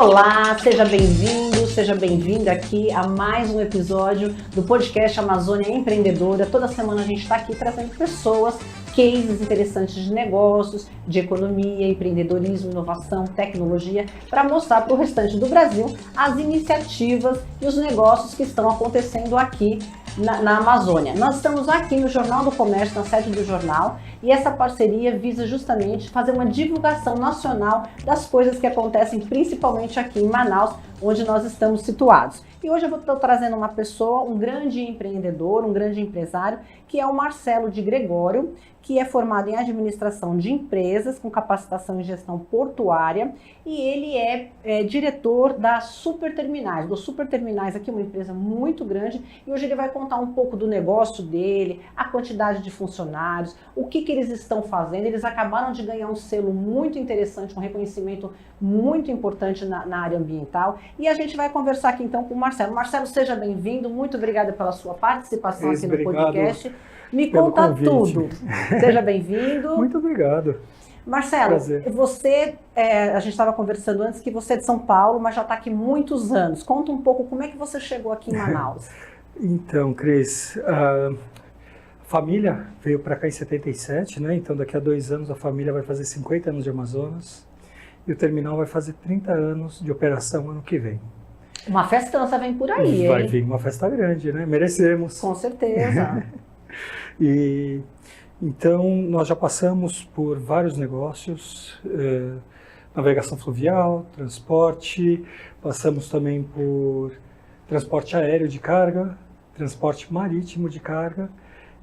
Olá, seja bem-vindo, seja bem-vinda aqui a mais um episódio do podcast Amazônia Empreendedora. Toda semana a gente está aqui trazendo pessoas, cases interessantes de negócios, de economia, empreendedorismo, inovação, tecnologia, para mostrar para o restante do Brasil as iniciativas e os negócios que estão acontecendo aqui na Amazônia. Nós estamos aqui no Jornal do Comércio, na sede do jornal, e essa parceria visa justamente fazer uma divulgação nacional das coisas que acontecem principalmente aqui em Manaus, onde nós estamos situados. E hoje eu estou trazendo uma pessoa, um grande empreendedor, um grande empresário, que é o Marcelo de Gregório, que é formado em administração de empresas, com capacitação em gestão portuária, e ele é diretor da Superterminais. Do Superterminais aqui, uma empresa muito grande, e hoje ele vai contar um pouco do negócio dele, a quantidade de funcionários, o que eles estão fazendo. Eles acabaram de ganhar um selo muito interessante, um reconhecimento muito importante na área ambiental, e a gente vai conversar aqui então com o Marcelo. Marcelo, seja bem-vindo, muito obrigada pela sua participação aqui no podcast. Me conta tudo. Seja bem-vindo. Muito obrigado. Marcelo, você, a gente estava conversando antes que você é de São Paulo, mas já está aqui muitos anos. Conta um pouco como é que você chegou aqui em Manaus. Então, Cris, a família veio para cá em 77, né? Então daqui a 2 anos a família vai fazer 50 anos de Amazonas e o terminal vai fazer 30 anos de operação ano que vem. Uma festança vem por aí, Vai hein? vir uma festa grande, né? Merecemos. Com certeza. E então nós já passamos por vários negócios, navegação fluvial, transporte, passamos também por transporte aéreo de carga, transporte marítimo de carga,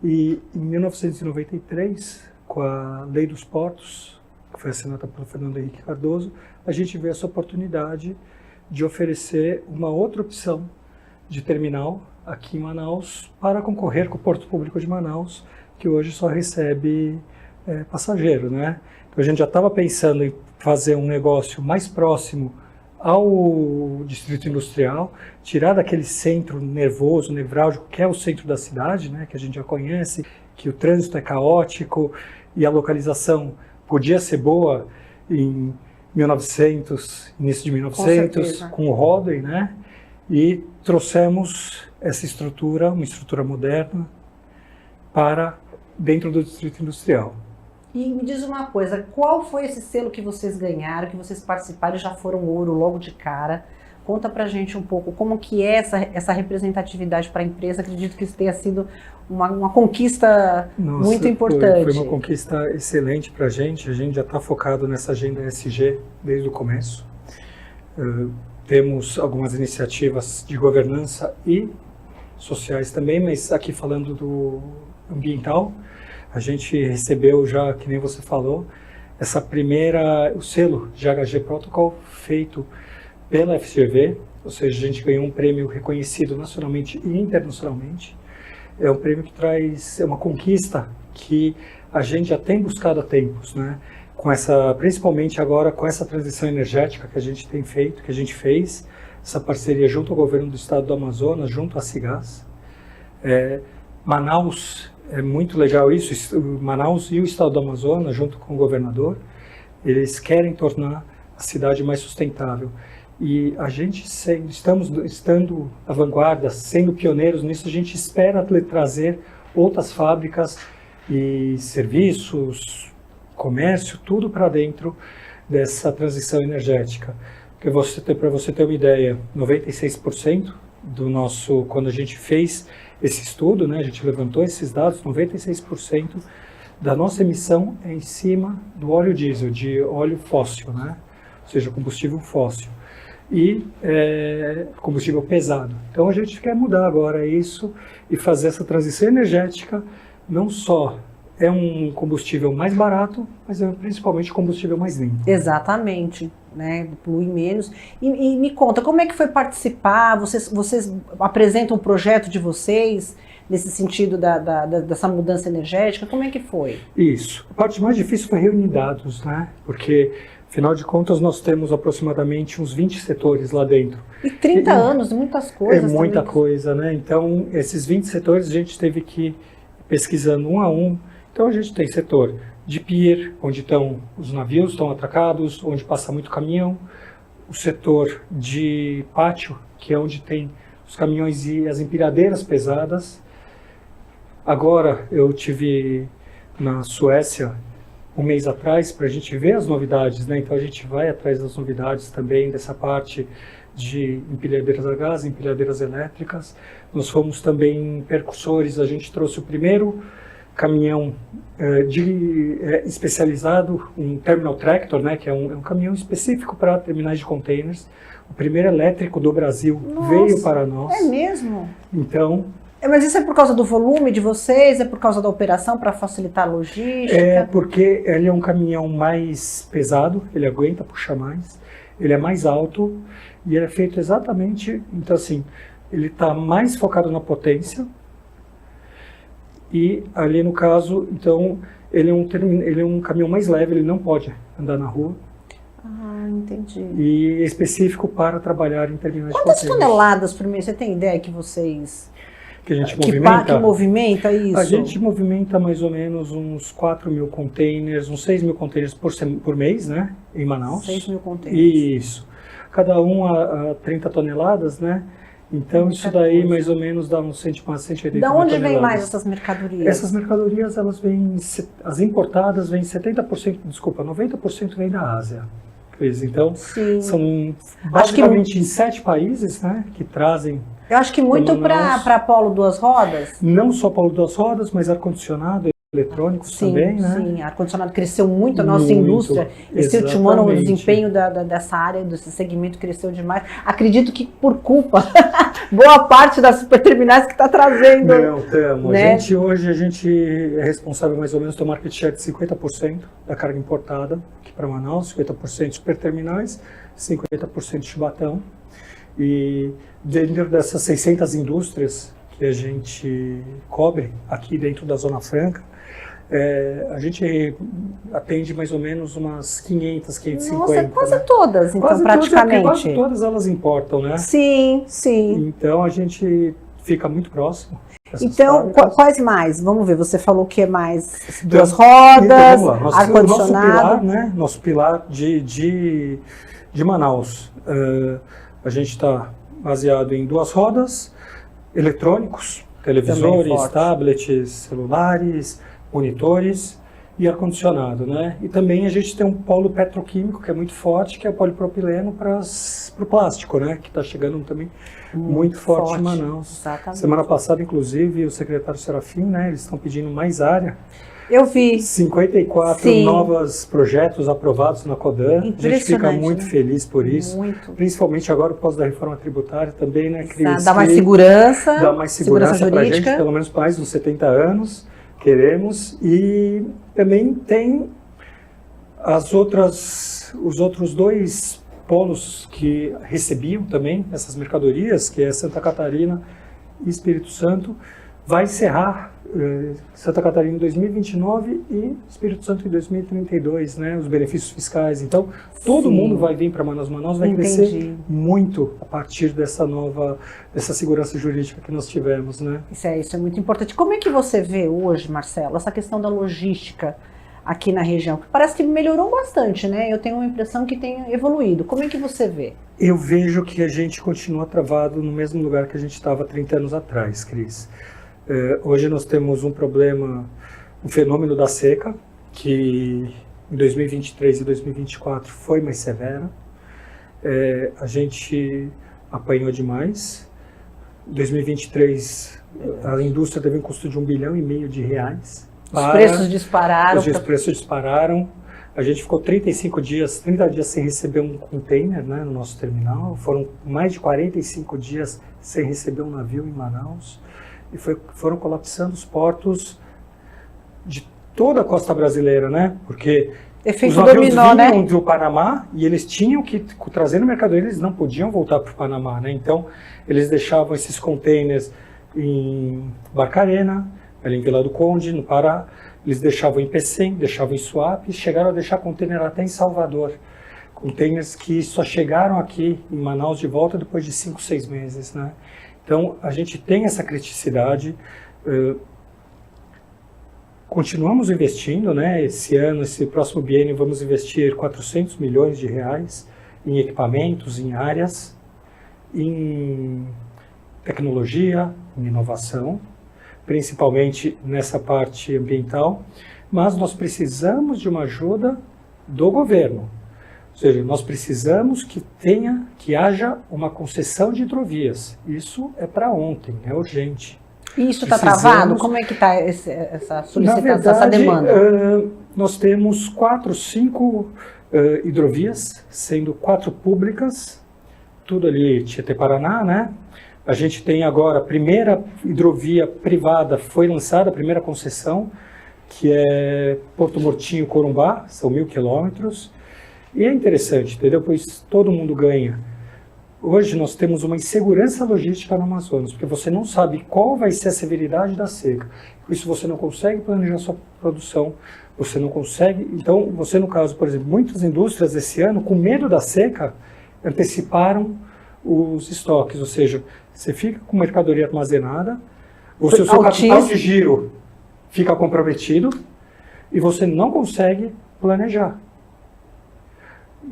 e em 1993, com a Lei dos Portos, que foi assinada pelo Fernando Henrique Cardoso, a gente vê essa oportunidade de oferecer uma outra opção de terminal aqui em Manaus para concorrer com o Porto Público de Manaus, que hoje só recebe passageiro, né? Então a gente já estava pensando em fazer um negócio mais próximo ao distrito industrial, tirar daquele centro nervoso, nevrálgico, que é o centro da cidade, né? Que a gente já conhece, que o trânsito é caótico e a localização podia ser boa em 1900, início de 1900, com o Rodway, né? E trouxemos essa estrutura, uma estrutura moderna, para dentro do distrito industrial. E me diz uma coisa, qual foi esse selo que vocês ganharam, que vocês participaram e já foram ouro logo de cara? Conta pra gente um pouco como que é essa representatividade para a empresa. Acredito que isso tenha sido uma conquista muito importante. Foi uma conquista excelente para a gente já está focado nessa agenda ESG desde o começo. Temos algumas iniciativas de governança e sociais também, mas aqui falando do ambiental, a gente recebeu já, que nem você falou, o selo GHG Protocol feito pela FGV, ou seja, a gente ganhou um prêmio reconhecido nacionalmente e internacionalmente. É um prêmio que traz uma conquista que a gente já tem buscado há tempos, né? Principalmente agora com essa transição energética que a gente tem feito, que a gente fez, essa parceria junto ao governo do estado do Amazonas, junto à Cigás. Manaus, é muito legal isso, Manaus e o estado do Amazonas, junto com o governador, eles querem tornar a cidade mais sustentável. E a gente, estando à vanguarda, sendo pioneiros nisso, a gente espera trazer outras fábricas e serviços, comércio, tudo para dentro dessa transição energética. Para você ter uma ideia, 96% do nosso, quando a gente fez esse estudo, né, a gente levantou esses dados, 96% da nossa emissão é em cima do óleo diesel, de óleo fóssil, né, ou seja, combustível fóssil, e combustível pesado. Então a gente quer mudar agora isso e fazer essa transição energética, não só é um combustível mais barato, mas é principalmente combustível mais limpo. Exatamente, né? Polui menos. E me conta, como é que foi participar? Vocês apresentam um projeto de vocês nesse sentido dessa mudança energética? Como é que foi? Isso. A parte mais difícil foi reunir dados, né? Porque, afinal de contas, nós temos aproximadamente uns 20 setores lá dentro. E 30 anos, muitas coisas. É muita também. coisa, né? Então, esses 20 setores a gente teve que ir pesquisando um a um. Então a gente tem setor de pier, onde os navios estão atracados, onde passa muito caminhão, o setor de pátio, que é onde tem os caminhões e as empilhadeiras pesadas. Agora eu tive na Suécia um mês atrás para a gente ver as novidades, né? Então a gente vai atrás das novidades também dessa parte de empilhadeiras a gás, empilhadeiras elétricas. Nós fomos também percussores, a gente trouxe o primeiro caminhão especializado, um terminal tractor, né, que é um caminhão específico para terminais de containers. O primeiro elétrico do Brasil. Nossa, veio para nós. É mesmo? Então... Mas isso é por causa do volume de vocês? É por causa da operação para facilitar a logística? É porque ele é um caminhão mais pesado, ele aguenta puxar mais, ele é mais alto e ele é feito exatamente, então assim, ele está mais focado na potência e ali no caso, então, ele é um caminhão mais leve, ele não pode andar na rua. Ah, entendi. E é específico para trabalhar em terminais de Quantas containers. toneladas por mês? Você tem ideia que vocês... Que a gente movimenta? Que movimenta isso? A gente movimenta mais ou menos uns 4.000 containers, uns 6.000 containers por mês, né? Em Manaus. 6.000 containers. Isso. Cada um a 30 toneladas, né? Então isso daí mais ou menos dá uns 180 Da onde toneladas. vem mais essas mercadorias? Essas mercadorias, elas vêm, as importadas vêm 70%, desculpa, 90% vem da Ásia. Então, Sim. São basicamente em 7 países, né, que trazem. Eu acho que muito para polo duas rodas. Não só polo duas rodas, mas ar-condicionado, eletrônicos também, né? Sim, ar-condicionado cresceu muito, a nossa indústria. Esse último ano o desempenho dessa área, desse segmento cresceu demais. Acredito que por culpa, boa parte das superterminais que está trazendo. Não, estamos. Né? Hoje a gente é responsável mais ou menos pelo market share de 50% da carga importada aqui para Manaus, 50% de superterminais, 50% de Chibatão. E dentro dessas 600 indústrias que a gente cobre aqui dentro da Zona Franca, a gente atende mais ou menos umas 500, 550. Nossa, quase né? todas, então, quase praticamente. Quase todas elas importam, né? Sim, sim. Então a gente fica muito próximo. Então, quais mais? Vamos ver, você falou que é mais duas rodas, ar-condicionado. Nosso pilar de Manaus. A gente está baseado em duas rodas, eletrônicos, televisores, tablets, celulares, monitores e ar-condicionado, né? E também a gente tem um polo petroquímico que é muito forte, que é o polipropileno para o plástico, né? Que está chegando também muito forte em Manaus. Exatamente. Semana passada, inclusive, o secretário Serafim, né? Eles estão pedindo mais área. Eu vi. 54 novos projetos aprovados na Codan. A gente fica muito feliz por isso. Muito. Principalmente agora por causa da reforma tributária também, né, Cris? Dá mais segurança. Dá mais segurança para a gente, pelo menos mais uns 70 anos. Queremos. E também tem os outros dois polos que recebiam também essas mercadorias, que é Santa Catarina e Espírito Santo. Vai encerrar Santa Catarina em 2029 e Espírito Santo em 2032, né, os benefícios fiscais. Então, todo mundo vai vir para Manaus. Manaus vai crescer muito a partir dessa segurança jurídica que nós tivemos, né? Isso é muito importante. Como é que você vê hoje, Marcelo, essa questão da logística aqui na região? Parece que melhorou bastante, né? Eu tenho uma impressão que tem evoluído. Como é que você vê? Eu vejo que a gente continua travado no mesmo lugar que a gente estava 30 anos atrás, Cris. Hoje nós temos um problema, um fenômeno da seca, que em 2023 e 2024 foi mais severa. A gente apanhou demais. Em 2023, a indústria teve um custo de R$1,5 bilhão. Os preços dispararam. Os preços dispararam. A gente ficou 30 dias sem receber um container, né, no nosso terminal. Foram mais de 45 dias sem receber um navio em Manaus. E foram colapsando os portos de toda a costa brasileira, né? Porque os navios vinham do Panamá e eles tinham que trazer mercadoria, eles não podiam voltar para o Panamá, né? Então, eles deixavam esses containers em Barcarena, ali em Vila do Conde, no Pará. Eles deixavam em Pecém, deixavam em Suape, e chegaram a deixar container até em Salvador. Containers que só chegaram aqui em Manaus de volta depois de 5, 6 meses, né? Então, a gente tem essa criticidade, continuamos investindo, né? Esse ano, esse próximo biênio, vamos investir R$400 milhões em equipamentos, em áreas, em tecnologia, em inovação, principalmente nessa parte ambiental, mas nós precisamos de uma ajuda do governo. Ou seja, nós precisamos que haja uma concessão de hidrovias. Isso é para ontem, é urgente. E isso está travado? Como é que está essa solicitação, essa demanda? Nós temos 4, 5 hidrovias, sendo 4 públicas, tudo ali Tietê-Paraná, né? A gente tem agora a primeira hidrovia privada, foi lançada, a primeira concessão, que é Porto Murtinho-Corumbá, são 1.000 quilômetros. E é interessante, entendeu? Pois todo mundo ganha. Hoje nós temos uma insegurança logística no Amazonas, porque você não sabe qual vai ser a severidade da seca. Por isso você não consegue planejar sua produção, você não consegue... Então, você no caso, por exemplo, muitas indústrias esse ano, com medo da seca, anteciparam os estoques, ou seja, você fica com mercadoria armazenada, o seu capital de giro fica comprometido e você não consegue planejar.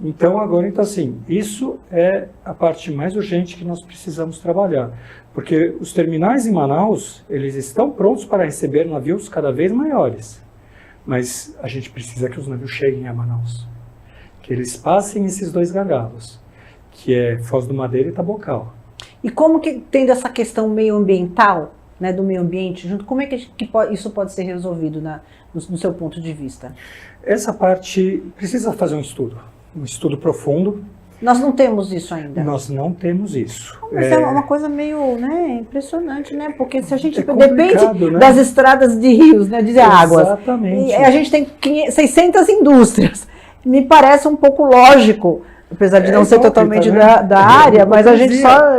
Então, agora, assim, isso é a parte mais urgente que nós precisamos trabalhar. Porque os terminais em Manaus, eles estão prontos para receber navios cada vez maiores. Mas a gente precisa que os navios cheguem a Manaus. Que eles passem esses 2 gargalos, que é Foz do Madeira e Tabocal. E como que, tendo essa questão meioambiental, né, do meio ambiente, junto, como é que isso pode ser resolvido no seu ponto de vista? Essa parte precisa fazer um estudo profundo. Nós não temos isso ainda. Nós não temos isso. Mas é uma coisa meio, né, impressionante, né? Porque se a gente depende, né, das estradas de rios, né, de águas, exatamente, e a gente tem 600 indústrias. Me parece um pouco lógico, apesar de não ser totalmente da área, mas a gente só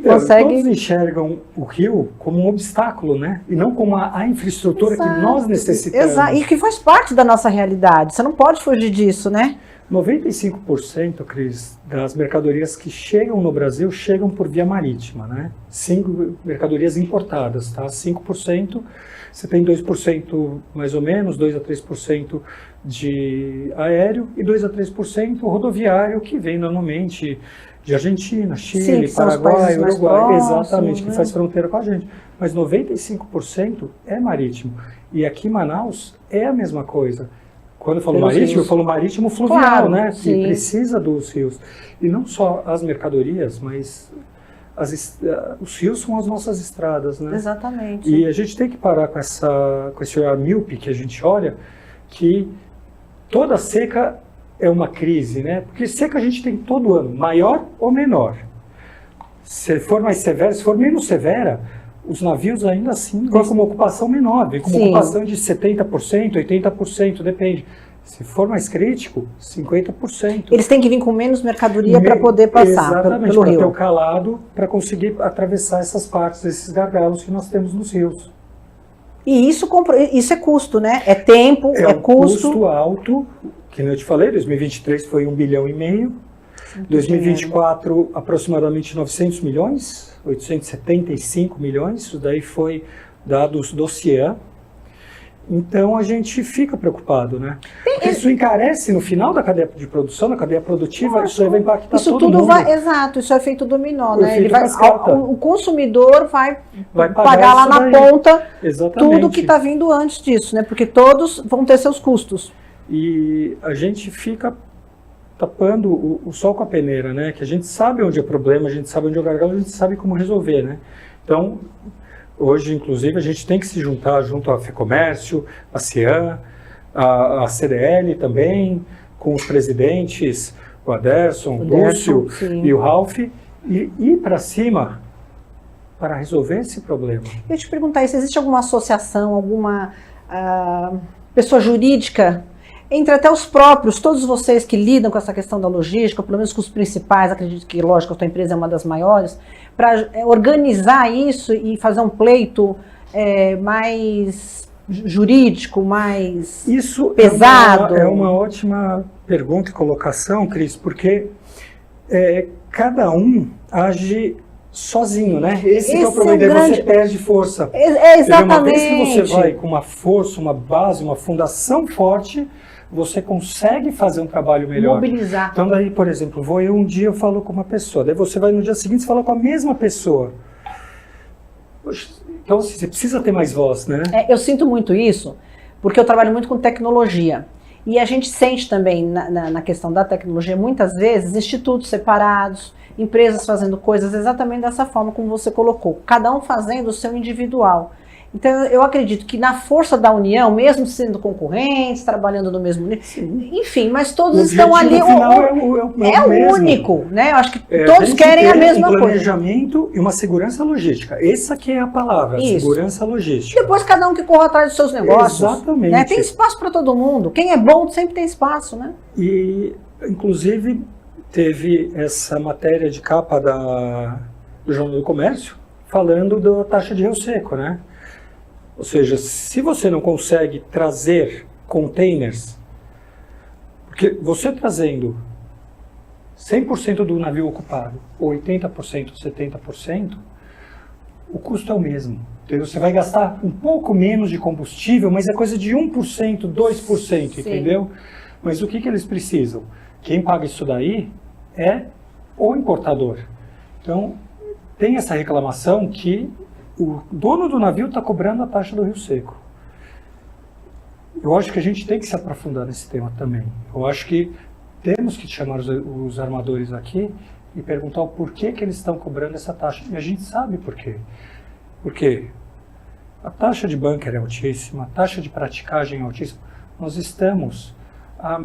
consegue... Todos enxergam o rio como um obstáculo, né? E não como a infraestrutura que nós necessitamos. Exato, e que faz parte da nossa realidade. Você não pode fugir disso, né? 95%, Cris, das mercadorias que chegam no Brasil chegam por via marítima, né? 5 mercadorias importadas, tá? 5%, você tem 2% mais ou menos, 2 a 3% de aéreo e 2 a 3% rodoviário, que vem normalmente de Argentina, Chile, Paraguai, Uruguai, exatamente, que faz fronteira com a gente. Mas 95% é marítimo. E aqui em Manaus é a mesma coisa. Quando eu falo marítimo, eu falo marítimo fluvial, claro, né? Que precisa dos rios. E não só as mercadorias, mas os rios são as nossas estradas, né? Exatamente. E a gente tem que parar com esse olhar míope que a gente olha, que toda seca é uma crise, né? Porque seca a gente tem todo ano, maior ou menor. Se for mais severa, se for menos severa, os navios ainda assim vêm com uma ocupação menor, vem com uma ocupação de 70%, 80%, depende. Se for mais crítico, 50%. Eles têm que vir com menos mercadoria para poder passar pelo rio. Exatamente, para ter o calado, para conseguir atravessar essas partes, esses gargalos que nós temos nos rios. E isso é custo, né? É tempo, é custo. Custo alto, que eu te falei, 2023 foi 1,5 bilhão. 2024, aproximadamente 900 milhões, 875 milhões, isso daí foi dados do CIEA. Então a gente fica preocupado, né? Porque isso encarece no final da cadeia de produção, na cadeia produtiva, isso aí vai impactar todo mundo. Exato, isso é efeito dominó, né? O consumidor vai pagar lá na ponta tudo que está vindo antes disso, né? Porque todos vão ter seus custos. E a gente fica tapando o sol com a peneira, né? Que a gente sabe onde é o problema, a gente sabe onde é o gargalo, a gente sabe como resolver, né? Então, hoje, inclusive, a gente tem que se juntar junto à FEComércio, à CIAN, à CDL também, com os presidentes, o Aderson, o Lúcio e o Ralph, e ir para cima para resolver esse problema. Eu ia te perguntar, se existe alguma associação, alguma pessoa jurídica, entre até os próprios, todos vocês que lidam com essa questão da logística, pelo menos com os principais, acredito que, lógico, a tua empresa é uma das maiores, para organizar isso e fazer um pleito mais jurídico, mais pesado? É uma ótima pergunta e colocação, Cris, porque cada um age sozinho, né? Esse é o problema, você perde força. Exatamente. Uma vez que você vai com uma força, uma base, uma fundação forte, você consegue fazer um trabalho melhor. Mobilizar. Então daí, por exemplo, vou eu um dia eu falo com uma pessoa, daí você vai no dia seguinte e fala com a mesma pessoa. Então assim, você precisa ter mais voz, né? Eu sinto muito isso, porque eu trabalho muito com tecnologia. E a gente sente também na questão da tecnologia, muitas vezes, institutos separados, empresas fazendo coisas exatamente dessa forma como você colocou. Cada um fazendo o seu individual. Então, eu acredito que na força da união, mesmo sendo concorrentes, trabalhando no mesmo nível, enfim, mas todos estão ali. É o mesmo. Único, né? Eu acho que todos querem a mesma coisa. Um planejamento e uma segurança logística. Essa aqui é a palavra, segurança logística. E depois cada um que corra atrás dos seus negócios. Exatamente. Né? Tem espaço para todo mundo. Quem é bom sempre tem espaço, né? E, inclusive, teve essa matéria de capa do Jornal do Comércio falando da taxa de Rio Seco, né? Ou seja, se você não consegue trazer containers, porque você trazendo 100% do navio ocupado, ou 80%, 70%, o custo é o mesmo. Entendeu? Você vai gastar um pouco menos de combustível, mas é coisa de 1%, 2%, Sim. entendeu? Mas o que eles precisam? Quem paga isso daí é o importador. Então, tem essa reclamação que o dono do navio está cobrando a taxa do Rio Seco. Eu acho que a gente tem que se aprofundar nesse tema também. Eu acho que temos que chamar os armadores aqui e perguntar o porquê que eles estão cobrando essa taxa. E a gente sabe por quê. Porque a taxa de bunker é altíssima, a taxa de praticagem é altíssima. Nós estamos a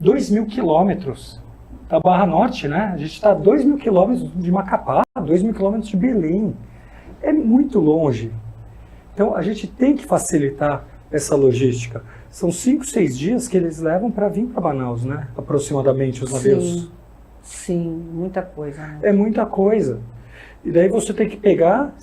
2.000 quilômetros da Barra Norte, né? A gente está a 2.000 quilômetros de Macapá, 2.000 quilômetros de Belém. É muito longe. Então, a gente tem que facilitar essa logística. São 5, 6 dias que eles levam para vir para Manaus, né? Aproximadamente, os navios. Sim, muita coisa. Né? É muita coisa. E daí você tem que pegar,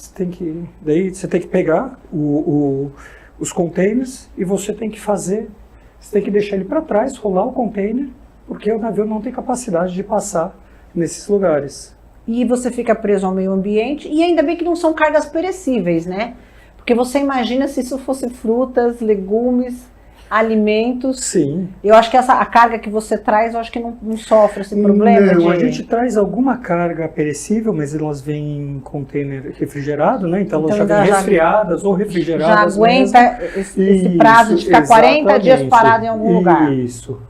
os containers e você tem que deixar ele para trás, rolar o container, porque o navio não tem capacidade de passar nesses lugares. E você fica preso ao meio ambiente, e ainda bem que não são cargas perecíveis, né? Porque você imagina se isso fosse frutas, legumes, alimentos. Sim. Eu acho que a carga que você traz, eu acho que não sofre esse problema. Não, a gente traz alguma carga perecível, mas elas vêm em container refrigerado, né? Então elas já vêm resfriadas ou refrigeradas. Já aguenta esse prazo de ficar 40 dias parado em algum lugar. Isso.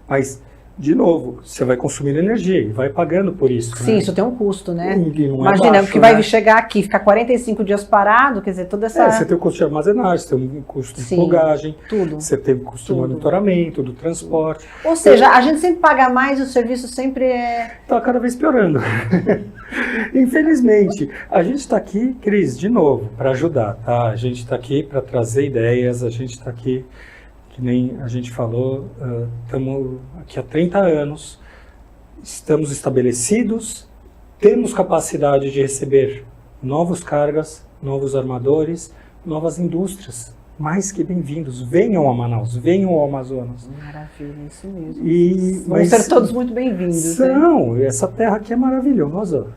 Mas, de novo, você vai consumindo energia e vai pagando por isso. Sim, né? Isso tem um custo, né? Imagina, baixo, que vai chegar aqui, ficar 45 dias parado, quer dizer, toda essa... Você tem o custo de armazenagem, você tem um custo de plugagem, você tem o custo de monitoramento, do transporte. Ou seja, a gente sempre paga mais e o serviço sempre é... Está cada vez piorando. Infelizmente, a gente está aqui, Cris, de novo, para ajudar, tá? A gente está aqui para trazer ideias, a gente está aqui... Que nem a gente falou, estamos aqui há 30 anos, estamos estabelecidos, temos capacidade de receber novas cargas, novos armadores, novas indústrias. Mais que bem-vindos. Venham a Manaus, venham ao Amazonas. Maravilha, isso mesmo. Vão ser todos muito bem-vindos. Essa terra aqui é maravilhosa.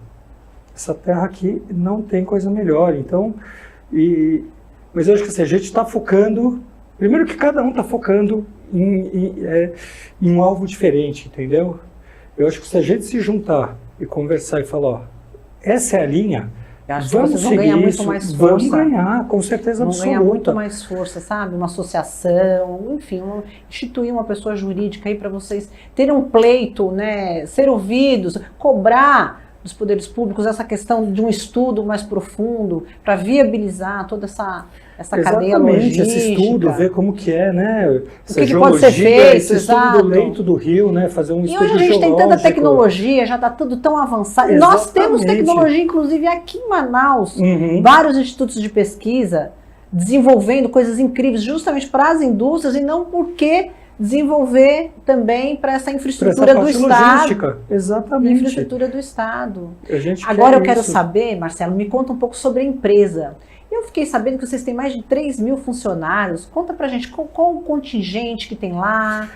Essa terra aqui não tem coisa melhor. Então, mas eu acho que assim, a gente está focando... Primeiro que cada um está focando em um alvo diferente, entendeu? Eu acho que se a gente se juntar e conversar e falar, ó, essa é a linha, vamos seguir isso, vamos ganhar, com certeza absoluta. Vão ganhar muito mais força, sabe? Uma associação, enfim, instituir uma pessoa jurídica aí para vocês terem um pleito, né? Ser ouvidos, cobrar dos poderes públicos essa questão de um estudo mais profundo para viabilizar toda essa cadeia logística. Esse estudo, ver como que é, né? O que pode ser feito, esse estudo do leito do rio, né? Fazer um estudo geológico. E hoje a gente tem tanta tecnologia, já está tudo tão avançado. Exatamente. Nós temos tecnologia, inclusive aqui em Manaus, vários institutos de pesquisa desenvolvendo coisas incríveis justamente para as indústrias e não porque desenvolver também para essa infraestrutura do Estado. Logística. Exatamente. Infraestrutura do Estado. Agora eu quero saber, Marcelo, me conta um pouco sobre a empresa. Eu fiquei sabendo que vocês têm mais de 3.000 funcionários. Conta pra gente qual o contingente que tem lá,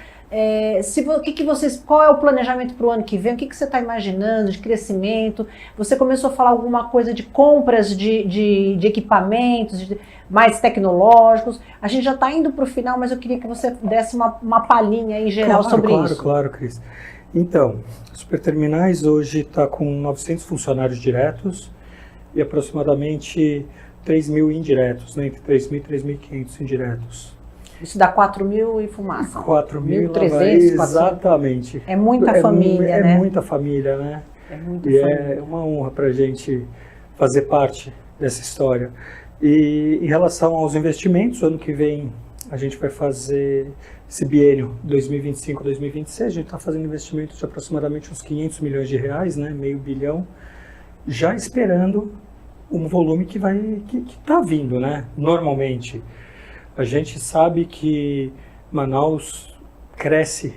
Qual é o planejamento para o ano que vem? O que você está imaginando de crescimento? Você começou a falar alguma coisa de compras de equipamentos mais tecnológicos. A gente já está indo para o final, mas eu queria que você desse uma palhinha aí geral sobre isso. Claro, Cris. Então, Superterminais hoje está com 900 funcionários diretos e aproximadamente 3.000 indiretos, né? Entre 3.000 e 3.500 indiretos. Isso dá 4.000 e fumaça. 4.300, exatamente. É muita família, né? É muita família, né? É muita família. É uma honra para a gente fazer parte dessa história. E em relação aos investimentos, ano que vem a gente vai fazer esse biênio 2025-2026, a gente está fazendo investimentos de aproximadamente uns 500 milhões de reais, né? Meio bilhão, já esperando um volume que está vindo, né? Normalmente. A gente sabe que Manaus cresce,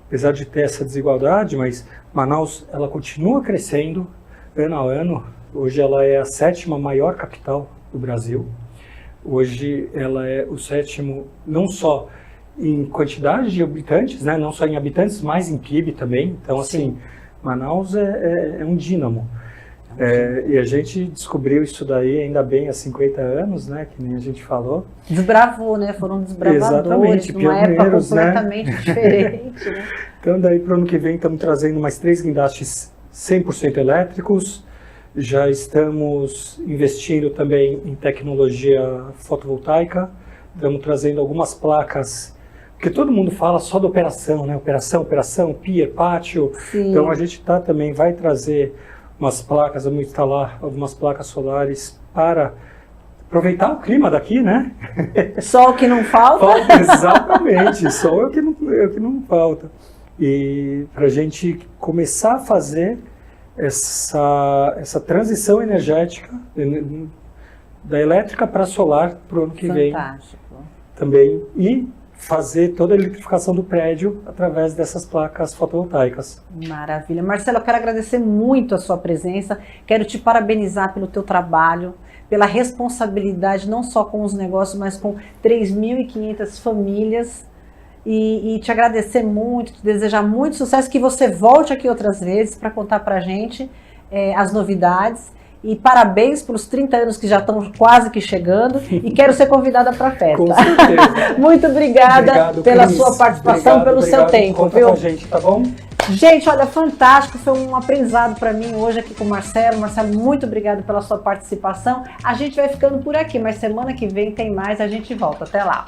apesar de ter essa desigualdade, mas Manaus ela continua crescendo ano a ano. Hoje ela é a 7ª maior capital do Brasil. Hoje ela é o 7º, não só em quantidade de habitantes, né? Não só em habitantes, mas em PIB também. Então, assim, Manaus é um dínamo. E a gente descobriu isso daí, ainda bem, há 50 anos, né, que nem a gente falou. Desbravou, né? Foram desbravadores, numa época completamente diferente. Né? Então, daí para o ano que vem, estamos trazendo mais 3 guindastes 100% elétricos. Já estamos investindo também em tecnologia fotovoltaica. Estamos trazendo algumas placas, porque todo mundo fala só da operação, né? Operação, pier, pátio. Sim. Então, a gente também vai trazer umas placas, vamos instalar algumas placas solares para aproveitar o clima daqui, né? Só o que não falta? Exatamente, só o que não falta. E para a gente começar a fazer essa transição energética da elétrica para solar para o ano que vem também. E fazer toda a eletrificação do prédio através dessas placas fotovoltaicas. Maravilha. Marcelo, eu quero agradecer muito a sua presença, quero te parabenizar pelo teu trabalho, pela responsabilidade não só com os negócios, mas com 3.500 famílias e te agradecer muito, te desejar muito sucesso, que você volte aqui outras vezes para contar para a gente as novidades. E parabéns pelos 30 anos que já estão quase que chegando e quero ser convidada para a festa. Com certeza. Muito obrigada pela sua participação, pelo seu tempo, viu? Com a gente, tá bom? Gente, olha, fantástico, foi um aprendizado para mim hoje aqui com o Marcelo. Marcelo, muito obrigado pela sua participação. A gente vai ficando por aqui, mas semana que vem tem mais, a gente volta. Até lá.